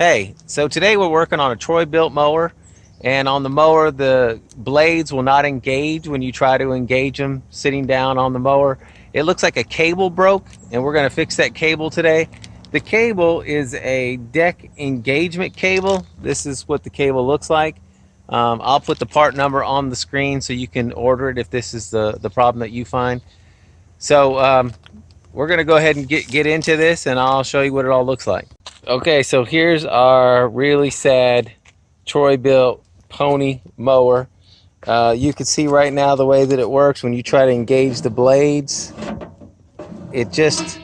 Hey, so today we're working on a Troy Bilt mower, and on the mower the blades will not engage when you try to engage them sitting down on the mower. It looks like a cable broke, and we're going to fix that cable today. The cable is a deck engagement cable. This is what the cable looks like. I'll put the part number on the screen so you can order it if this is the problem that you find. So we're going to go ahead and get into this, and I'll show you what it all looks like. Okay, so here's our really sad Troy Bilt pony mower. You can see right now the way that it works. When you try to engage the blades, it just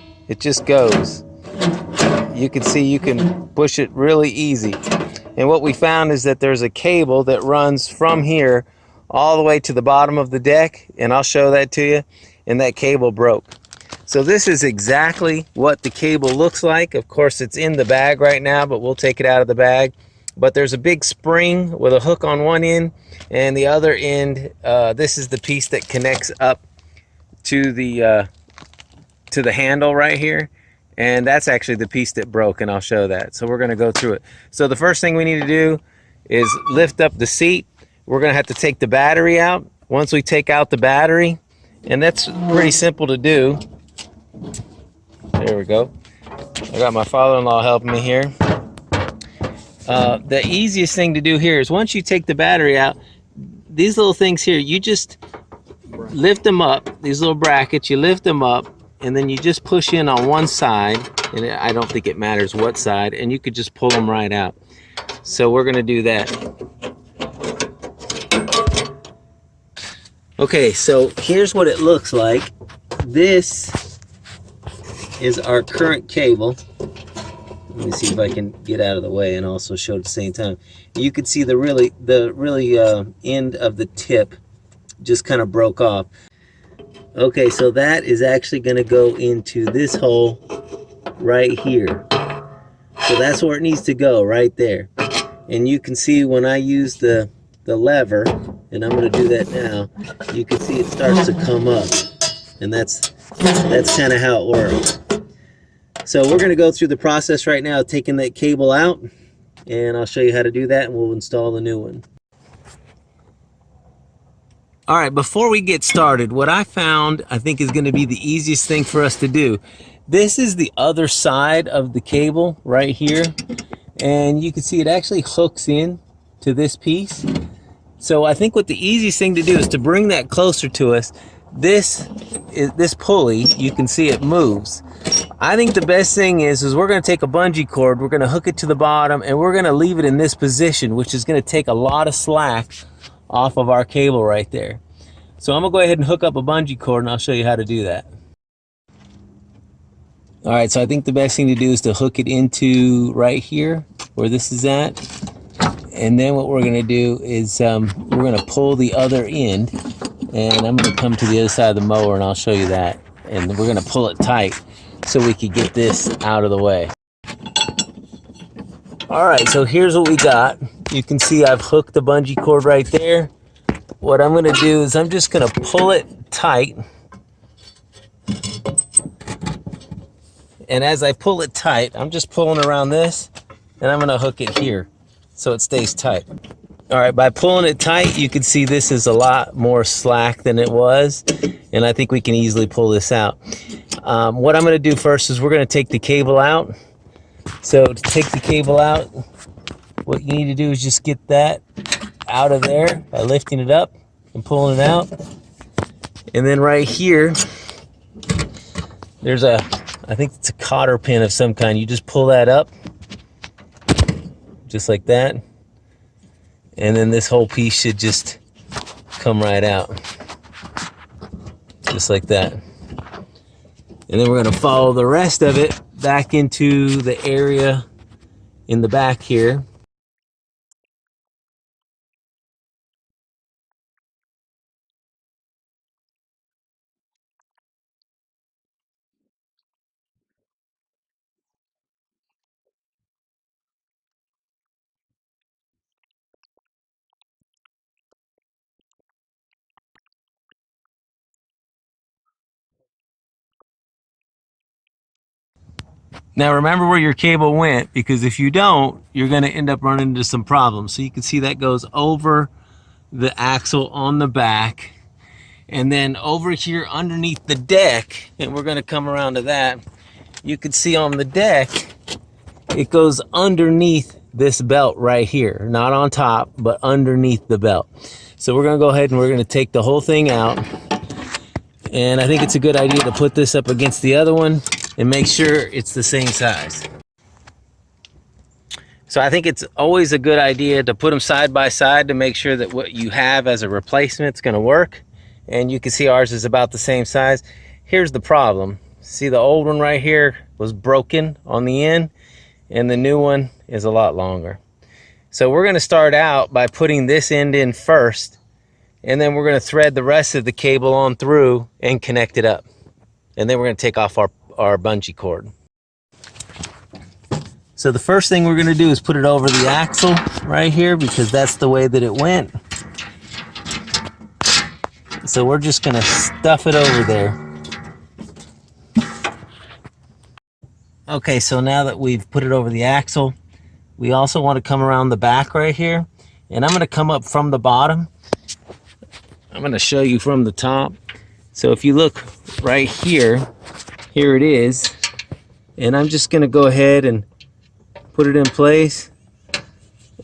goes. You can see you can push it really easy. And what we found is that there's a cable that runs from here all the way to the bottom of the deck, and I'll show that to you, and that cable broke. So this is exactly what the cable looks like. Of course, it's in the bag right now, but we'll take it out of the bag. But there's a big spring with a hook on one end, and the other end, this is the piece that connects up to the handle right here. And that's actually the piece that broke, and I'll show that. So we're gonna go through it. So the first thing we need to do is lift up the seat. We're gonna have to take the battery out. Once we take out the battery, and that's pretty simple to do. There we go. I got my father-in-law helping me here. The easiest thing to do here is once you take the battery out, these little things here, you just lift them up, these little brackets, you lift them up, and then you just push in on one side, and I don't think it matters what side, and you could just pull them right out. So we're going to do that. Okay, so here's what it looks like. This is our current cable. Let me see if I can get out of the way and also show at the same time. You can see the really end of the tip just kind of broke off. Okay, so that is actually going to go into this hole right here. So that's where it needs to go, right there. And you can see when I use the lever, and I'm going to do that now, you can see it starts to come up. And that's kind of how it works. So we're going to go through the process right now of taking that cable out, and I'll show you how to do that, and we'll install the new one. All right, before we get started, what I found I think is going to be the easiest thing for us to do. This is the other side of the cable right here, and you can see it actually hooks in to this piece. So I think what the easiest thing to do is to bring that closer to us. This pulley, you can see it moves. I think the best thing is we're going to take a bungee cord, we're going to hook it to the bottom, and we're going to leave it in this position, which is going to take a lot of slack off of our cable right there. So I'm going to go ahead and hook up a bungee cord, and I'll show you how to do that. All right, so I think the best thing to do is to hook it into right here where this is at. And then what we're going to do is we're going to pull the other end, and I'm going to come to the other side of the mower, and I'll show you that. And we're going to pull it tight so we can get this out of the way. All right, so here's what we got. You can see I've hooked the bungee cord right there. What I'm going to do is I'm just going to pull it tight. And as I pull it tight, I'm just pulling around this, and I'm going to hook it here so it stays tight. All right, by pulling it tight, you can see this is a lot more slack than it was, and I think we can easily pull this out. What I'm going to do first is we're going to take the cable out. So to take the cable out, what you need to do is just get that out of there by lifting it up and pulling it out. And then right here, there's I think it's a cotter pin of some kind. You just pull that up, just like that. And then this whole piece should just come right out, just like that. And then we're going to follow the rest of it back into the area in the back here. Now remember where your cable went, because if you don't, you're going to end up running into some problems. So you can see that goes over the axle on the back, and then over here underneath the deck, and we're going to come around to that, you can see on the deck, it goes underneath this belt right here, not on top, but underneath the belt. So we're going to go ahead and we're going to take the whole thing out, and I think it's a good idea to put this up against the other one and make sure it's the same size. So I think it's always a good idea to put them side by side to make sure that what you have as a replacement is going to work. And you can see ours is about the same size. Here's the problem. See, the old one right here was broken on the end, and the new one is a lot longer. So we're going to start out by putting this end in first, and then we're going to thread the rest of the cable on through and connect it up. And then we're going to take off our bungee cord. So the first thing we're going to do is put it over the axle right here, because that's the way that it went. So we're just going to stuff it over there. Okay, so now that we've put it over the axle, we also want to come around the back right here. And I'm going to come up from the bottom. I'm going to show you from the top. So if you look right here, here it is. And I'm just going to go ahead and put it in place,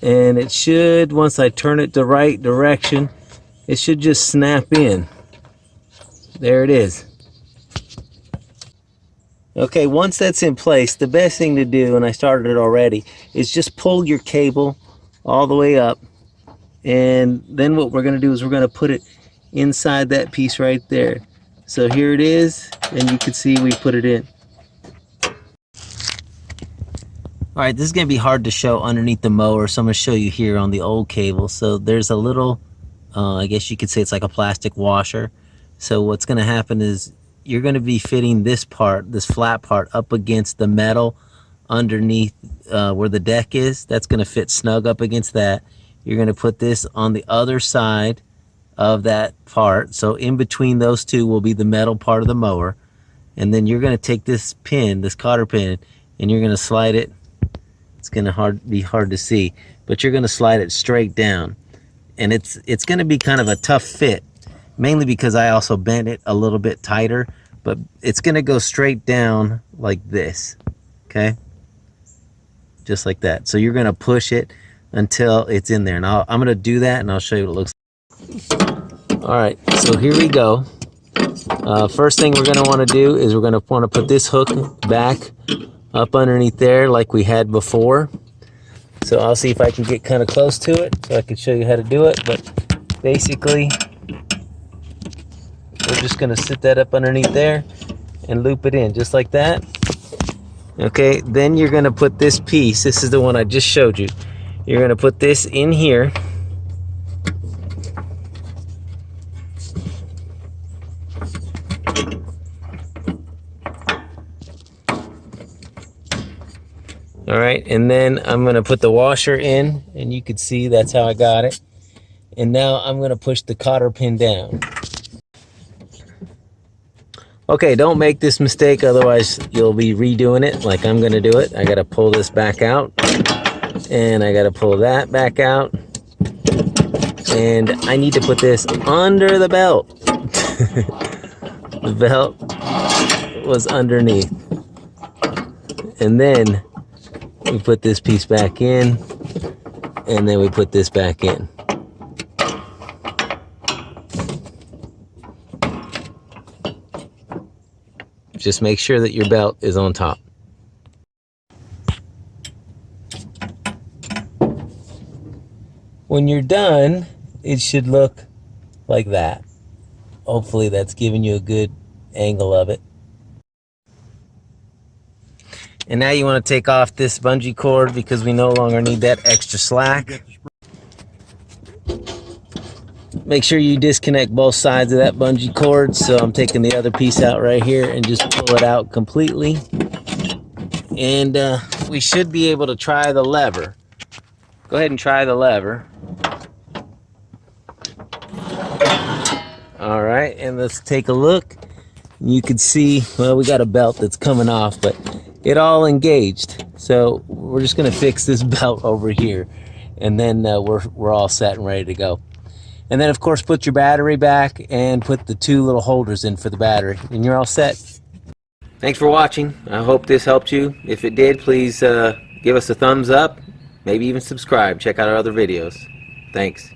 and it should, once I turn it the right direction, it should just snap in. There it is. Okay, once that's in place, the best thing to do, and I started it already, is just pull your cable all the way up, and then what we're going to do is we're going to put it inside that piece right there. So here it is, and you can see we put it in. All right, this is going to be hard to show underneath the mower, so I'm going to show you here on the old cable. So there's a little, I guess you could say it's like a plastic washer. So what's going to happen is you're going to be fitting this part, this flat part, up against the metal underneath where the deck is. That's going to fit snug up against that. You're going to put this on the other side of that part. So in between those two will be the metal part of the mower. And then you're going to take this pin, this cotter pin, and you're going to slide it. It's going to be hard to see, but you're going to slide it straight down. And it's going to be kind of a tough fit, mainly because I also bent it a little bit tighter, but it's going to go straight down like this, okay? Just like that. So you're going to push it until it's in there. And I'm going to do that, and I'll show you what it looks like. All right, so here we go. First thing we're going to want to do is we're going to want to put this hook back up underneath there like we had before. So I'll see if I can get kind of close to it so I can show you how to do it. But basically, we're just going to sit that up underneath there and loop it in just like that. Okay, then you're going to put this piece, this is the one I just showed you. You're going to put this in here. All right, and then I'm going to put the washer in, and you can see that's how I got it. And now I'm going to push the cotter pin down. Okay, don't make this mistake, otherwise you'll be redoing it like I'm going to do it. I got to pull this back out, and I got to pull that back out, and I need to put this under the belt. The belt was underneath. And then we put this piece back in, and then we put this back in. Just make sure that your belt is on top. When you're done, it should look like that. Hopefully that's giving you a good angle of it. And now you want to take off this bungee cord because we no longer need that extra slack. Make sure you disconnect both sides of that bungee cord. So I'm taking the other piece out right here and just pull it out completely. And we should be able to try the lever. Go ahead and try the lever. All right, and let's take a look. You can see, well, we got a belt that's coming off, but it all engaged. So we're just gonna fix this belt over here, and then we're all set and ready to go. And then of course put your battery back and put the 2 little holders in for the battery, and you're all set. Thanks for watching. I hope this helped you. If it did, please give us a thumbs up, maybe even subscribe. Check out our other videos. Thanks.